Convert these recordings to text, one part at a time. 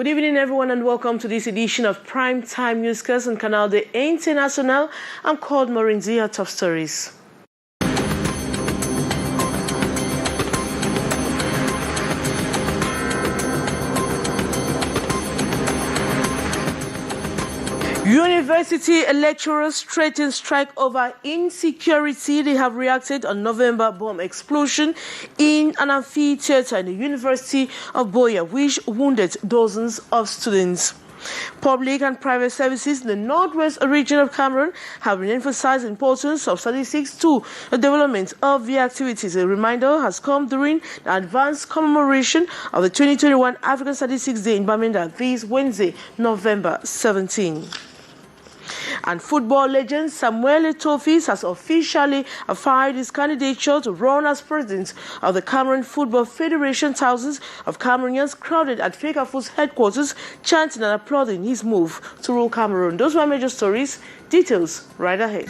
evening, everyone, and welcome to this edition of Prime Time Newscast on Canal International. I'm called Morinzia. Top stories. University lecturers threaten strike over insecurity. They have reacted on November bomb explosion in an amphitheater in the University of Boya, which wounded dozens of students. Public and private services in the northwest region of Cameroon have emphasized the importance of statistics to the development of the activities. A reminder has come during the advanced commemoration of the 2021 African Statistics Day in Bamenda this Wednesday, November 17. And football legend Samuel Toffees has officially filed his candidature to run as president of the Cameroon Football Federation. Thousands of Cameroonians crowded at FECAFOO's headquarters, chanting and applauding his move to rule Cameroon. Those were major stories. Details right ahead.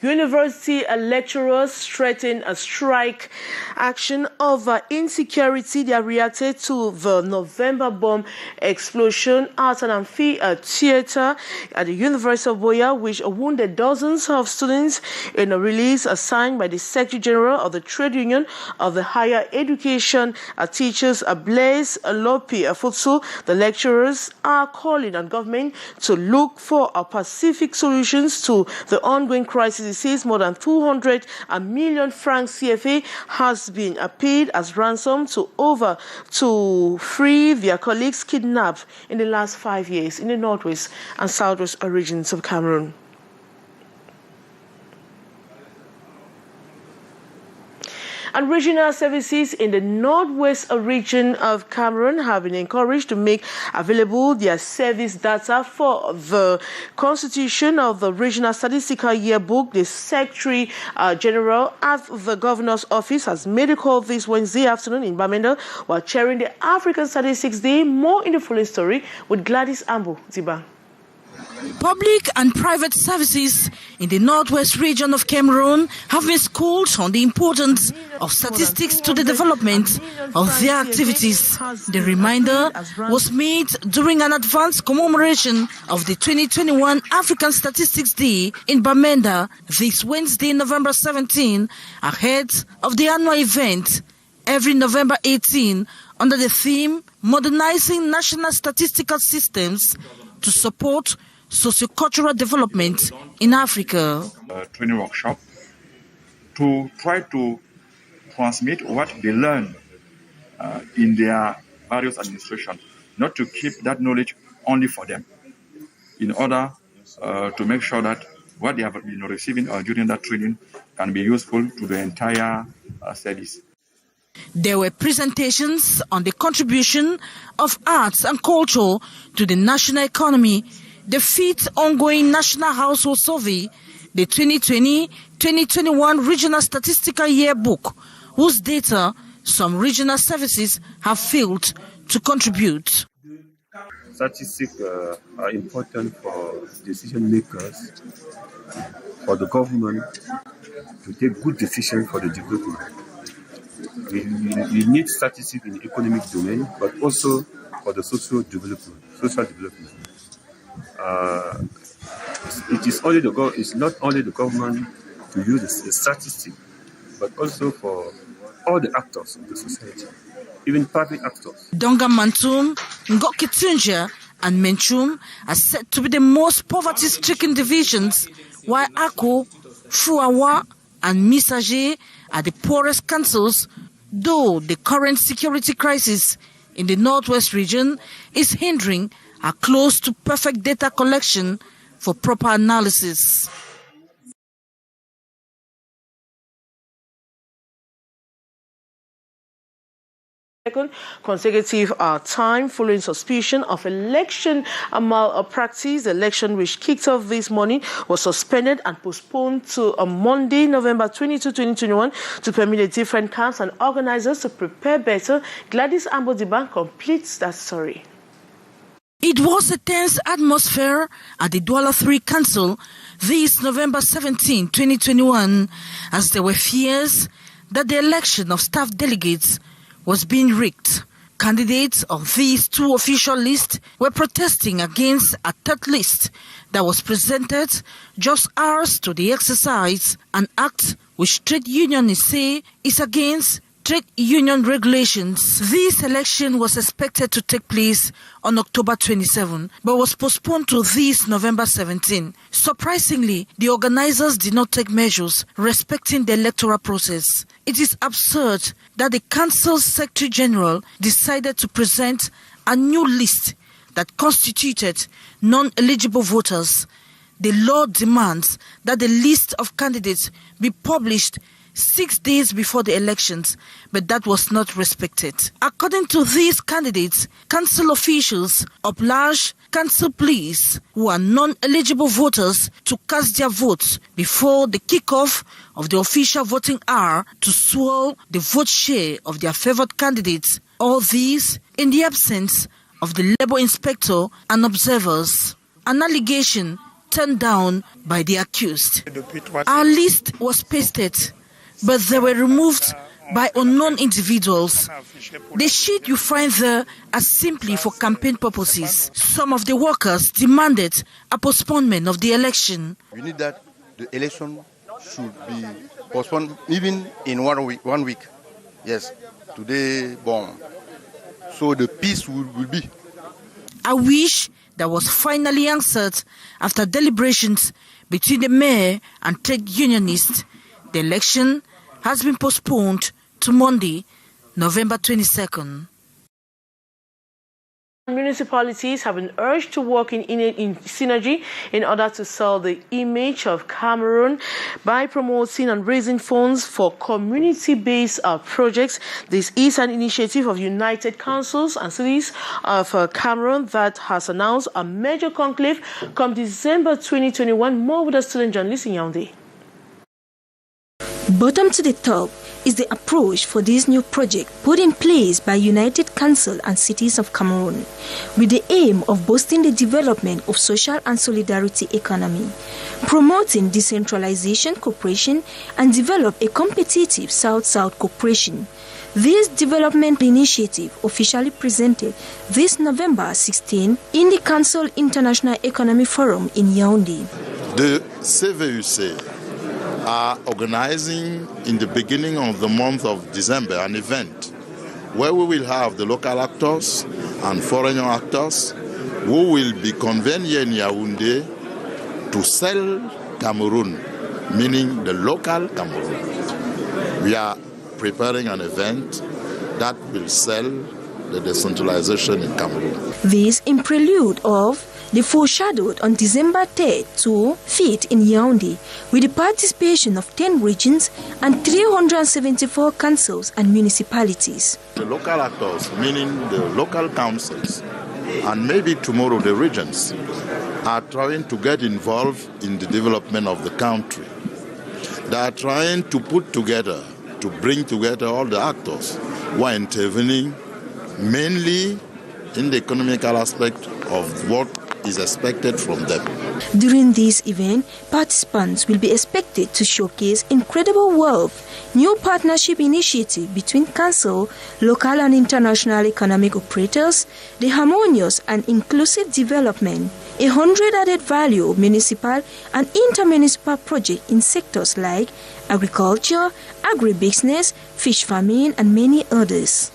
University lecturers threaten a strike action over insecurity. They have reacted to the November bomb explosion at an amphitheater at the University of Boya, which wounded dozens of students. In a release signed by the Secretary General of the Trade Union of the Higher Education Teachers, Blaise Lopi Futsu, the lecturers are calling on government to look for pacific solutions to the ongoing crisis. It says more than 200 million francs CFA has been paid as ransom to free their colleagues kidnapped in the last 5 years in the northwest and southwest regions of Cameroon. And regional services in the northwest region of Cameroon have been encouraged to make available their service data for the constitution of the Regional Statistical Yearbook. The Secretary General at the Governor's Office has made a call this Wednesday afternoon in Bamenda while chairing the African Statistics Day. More in the following story with Gladys Ambo Ziba. Public and private services in the northwest region of Cameroon have been schooled on the importance of statistics to the development of their activities. The reminder was made during an advanced commemoration of the 2021 African Statistics Day in Bamenda this Wednesday, November 17, ahead of the annual event every November 18 under the theme Modernizing National Statistical Systems to Support Socio-Cultural Development in Africa. Training workshop to try to transmit what they learn in their various administrations, not to keep that knowledge only for them, in order to make sure that what they have been receiving during that training can be useful to the entire service. There were presentations on the contribution of arts and culture to the national economy, the fifth ongoing National Household Survey, the 2020-2021 Regional Statistical Yearbook, whose data some regional services have failed to contribute. Statistics are important for decision makers, for the government to take good decisions for the development. We need statistics in the economic domain, but also for the social development. It's not only the government to use the statistics, but also for all the actors of the society, even public actors. Donga Mantum, Ngokitunja, and Menchum are said to be the most poverty-stricken divisions, while Ako, Fuawa, and Misaje are the poorest councils, though the current security crisis in the northwest region is hindering a close to perfect data collection for proper analysis. second consecutive time following suspicion of election malpractice. The election, which kicked off this morning, was suspended and postponed to Monday, November 22, 2021, to permit the different camps and organizers to prepare better. Gladys Ambodiban completes that story. It was a tense atmosphere at the Douala 3 Council this November 17, 2021, as there were fears that the election of staff delegates was being rigged. Candidates of these two official lists were protesting against a third list that was presented just hours to the exercise, an act which trade unionists say is against trade union regulations. This election was expected to take place on October 27, but was postponed to this November 17. Surprisingly, the organizers did not take measures respecting the electoral process. It is absurd that the Council's Secretary General decided to present a new list that constituted non-eligible voters. The law demands that the list of candidates be published 6 days before the elections, but that was not respected. According to these candidates, council officials obliged council police who are non-eligible voters to cast their votes before the kick-off of the official voting hour to swallow the vote share of their favored candidates. All these in the absence of the labor inspector and observers. An allegation turned down by the accused. Our list was pasted, but they were removed by unknown individuals. The sheet you find there are simply for campaign purposes. Some of the workers demanded a postponement of the election. We need that the election should be postponed even in 1 week. Yes, today, bomb. So the peace will be. A wish that was finally answered after deliberations between the mayor and trade unionists. The election has been postponed to Monday, November 22nd. Municipalities have been urged to work in synergy in order to sell the image of Cameroon by promoting and raising funds for community-based projects. This is an initiative of United Councils and Cities of Cameroon that has announced a major conclave come December 2021. More with our student journalist in Yaoundé. Bottom to the top is the approach for this new project put in place by United Council and Cities of Cameroon, with the aim of boosting the development of social and solidarity economy, promoting decentralization cooperation, and develop a competitive South-South cooperation. This development initiative officially presented this November 16 in the Council International Economic Forum in Yaoundé. The CVUC are organizing in the beginning of the month of December an event where we will have the local actors and foreign actors who will be convened here in Yaoundé to sell Cameroon, meaning the local Cameroon. We are preparing an event that will sell the decentralization in Cameroon. This in prelude of the foreshadowed on December 3rd to 5th in Yaoundé, with the participation of 10 regions and 374 councils and municipalities. The local actors, meaning the local councils, and maybe tomorrow the regions, are trying to get involved in the development of the country. They are trying to put together, to bring together all the actors who are intervening mainly in the economical aspect of what is expected from them. During this event, participants will be expected to showcase incredible wealth, new partnership initiative between council, local and international economic operators, the harmonious and inclusive development, 100 added value municipal and intermunicipal projects in sectors like agriculture, agribusiness, fish farming, and many others.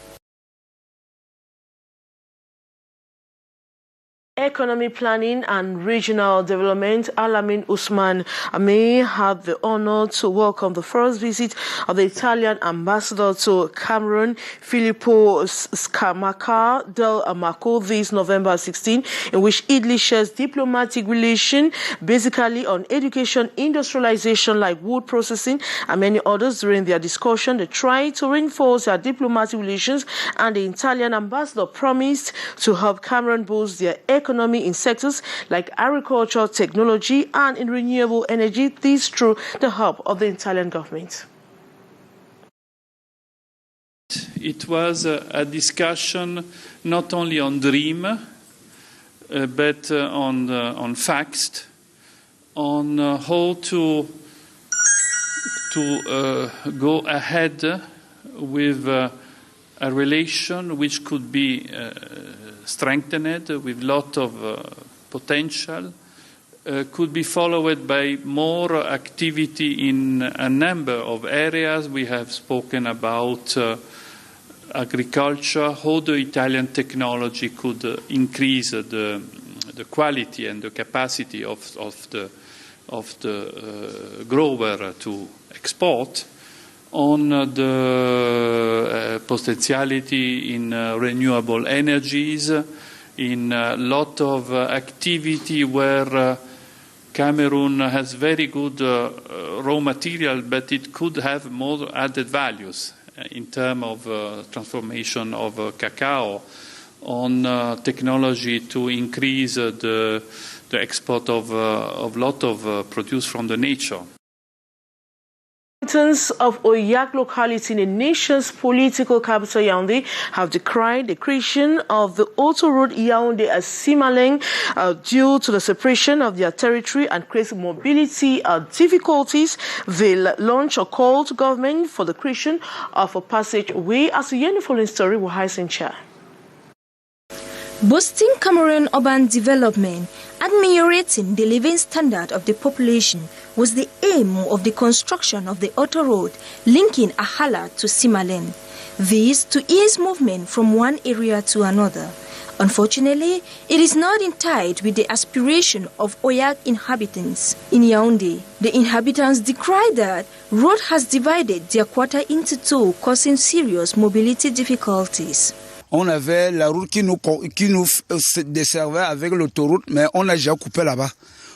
Economic Planning and Regional Development, Alamin Usman Amey, had the honor to welcome the first visit of the Italian ambassador to Cameroon, Filippo Scamacca del Marco, this November 16, in which Italy shares diplomatic relations, basically on education, industrialization like wood processing, and many others. During their discussion, they tried to reinforce their diplomatic relations, and the Italian ambassador promised to help Cameroon boost their economy in sectors like agriculture, technology, and in renewable energy, this through the help of the Italian government. It was a discussion not only on dream, but on facts, on how to go ahead with a relation which could be strengthened with a lot of potential, could be followed by more activity in a number of areas. We have spoken about agriculture, how the Italian technology could increase the quality and the capacity of the grower to export, on the potentiality in renewable energies, in a lot of activity where Cameroon has very good raw material, but it could have more added values in terms of transformation of cacao, on technology to increase the export of lot of produce from the nature. Inhabitants of Oyak locality in the nation's political capital Yaoundé have decried the creation of the autoroad Yaoundé-Simaleng due to the separation of their territory and creating mobility difficulties. They'll launch a call to government for the creation of a passageway. As a uniform story, we're Haisincha. Boosting Cameroon urban development, ameliorating the living standard of the population was the aim of the construction of the autoroad linking Ahala to Simaleng. This to ease movement from one area to another. Unfortunately, it is not in tide with the aspiration of Oyak inhabitants. In Yaoundé, the inhabitants decry that road has divided their quarter into two, causing serious mobility difficulties. On avait la route qui nous desservait avec l'autoroute, mais on a déjà coupé là-bas.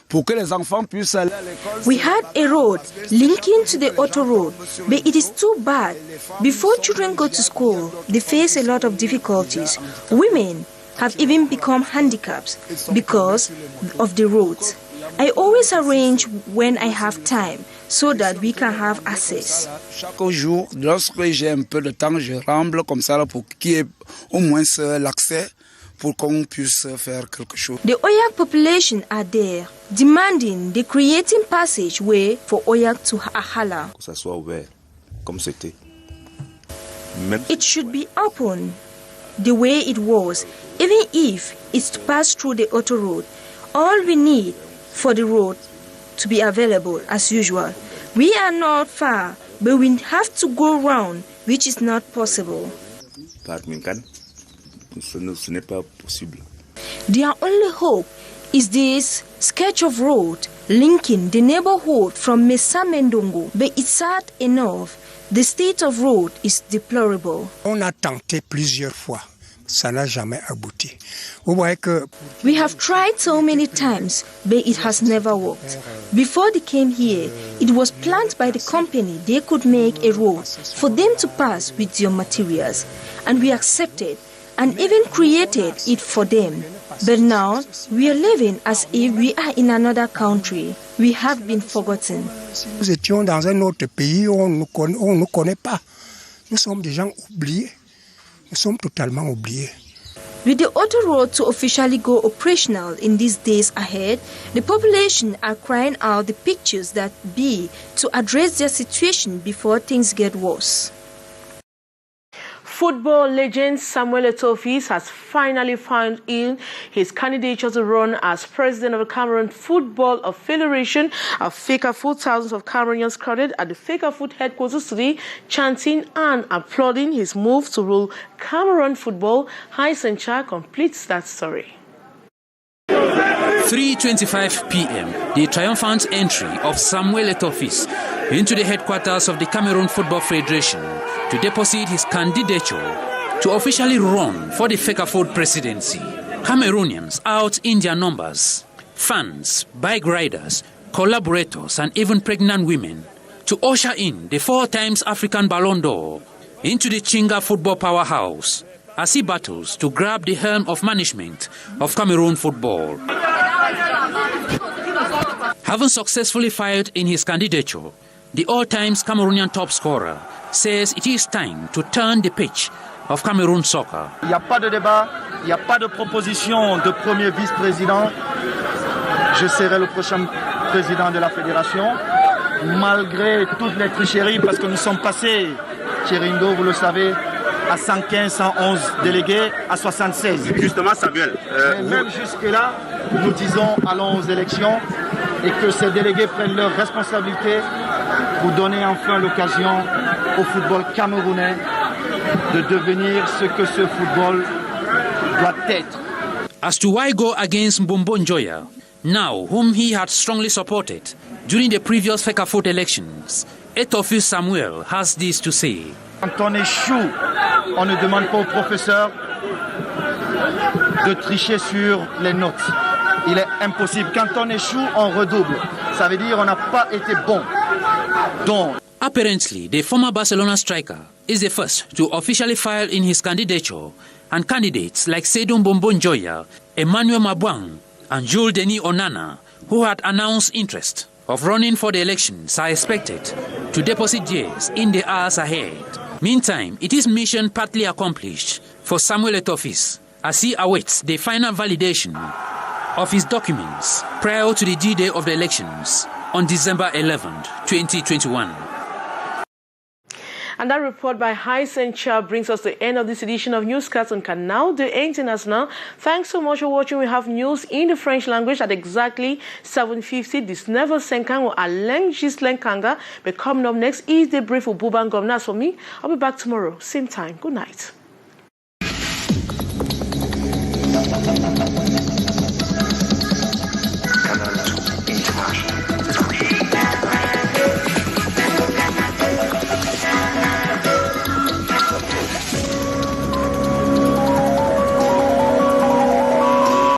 Pour que les enfants puissent aller à l'école. We had a road linking to the auto road, but it is too bad. Before children go to school, they face a lot of difficulties. Women have even become handicapped because of the roads. I always arrange when I have time so that we can have access. Chaque jour, lorsque j'ai un peu de temps, je ramble comme ça pour qu'il y ait au moins l'accès pour qu'on puisse faire quelque chose. The Oyak population are there, demanding the creating passageway for Oyak to Ahala. Que ça soit ouvert, comme c'était. It should be open the way it was, even if it's to pass through the auto road. All we need for the road to be available as usual. We are not far, but we have to go round, which is not possible. Their only hope is this sketch of road linking the neighborhood from Mesa Mendongo, but it's sad enough. The state of road is deplorable. On a tenté plusieurs fois. Ça n'a jamais abouti. We have tried so many times, but it has never worked. Before they came here, it was planned by the company they could make a road for them to pass with their materials, and we accepted and even created it for them. But now, we are living as if we are in another country. We have been forgotten. Nous étions dans un autre pays où on ne nous connaît pas. Nous sommes des gens oubliés. Nous sommes totalement oubliés. With the auto road to officially go operational in these days ahead, the population are crying out the pictures that be to address their situation before things get worse. Football legend Samuel Toffees has finally found in his candidature to run as president of the Cameroon Football Federation. FECAFOOT, thousands of Cameroonians crowded at the FECAFOOT headquarters today, chanting and applauding his move to rule Cameroon football. Haisencha completes that story. 3:25 p.m., the triumphant entry of Samuel Toffees into the headquarters of the Cameroon Football Federation to deposit his candidature to officially run for the FECAFOOT presidency. Cameroonians out in their numbers, fans, bike riders, collaborators, and even pregnant women to usher in the 4 times African Ballon d'Or into the Chinga football powerhouse as he battles to grab the helm of management of Cameroon football. Having successfully filed in his candidature, the all-times Cameroonian top scorer says it is time to turn the pitch of Cameroon soccer. Il n'y a pas de débat, il n'y a pas de proposition de premier vice-président. Je serai le prochain président de la fédération, malgré toutes les tricheries, parce que nous sommes passés, Chiringo, vous le savez, à 115, 111 délégués, à 76. Justement, Samuel. Même jusque-là, nous disons allons aux élections et que ces délégués prennent leurs responsabilités pour donner enfin l'occasion au football camerounais de devenir ce que ce football doit être. As to why go against Mbombo Njoya, now whom he had strongly supported during the previous FECAFOOT elections, Toffees Samuel has this to say. Quand on échoue, on ne demande pas aux professeurs de tricher sur les notes. Il est impossible. Quand on échoue, on redouble. Ça veut dire qu'on n'a pas été bon. Donc, apparently, the former Barcelona striker is the first to officially file in his candidature, and candidates like Seydou Mbombo Njoya, Emmanuel Mabwang, and Jules Denis Onana, who had announced interest of running for the elections, are expected to deposit theirs in the hours ahead. Meantime, it is mission partly accomplished for Samuel Toffees as he awaits the final validation of his documents prior to the D-Day of the elections on December 11, 2021. And that report by Hysen Cha brings us to the end of this edition of Newscast on Canal de International. Thanks so much for watching. We have news in the French language at exactly 7:50. This never Senkang or Aleng Gislen Kanga. But coming up next is the brief of Buban Gomnas for me. I'll be back tomorrow, same time. Good night.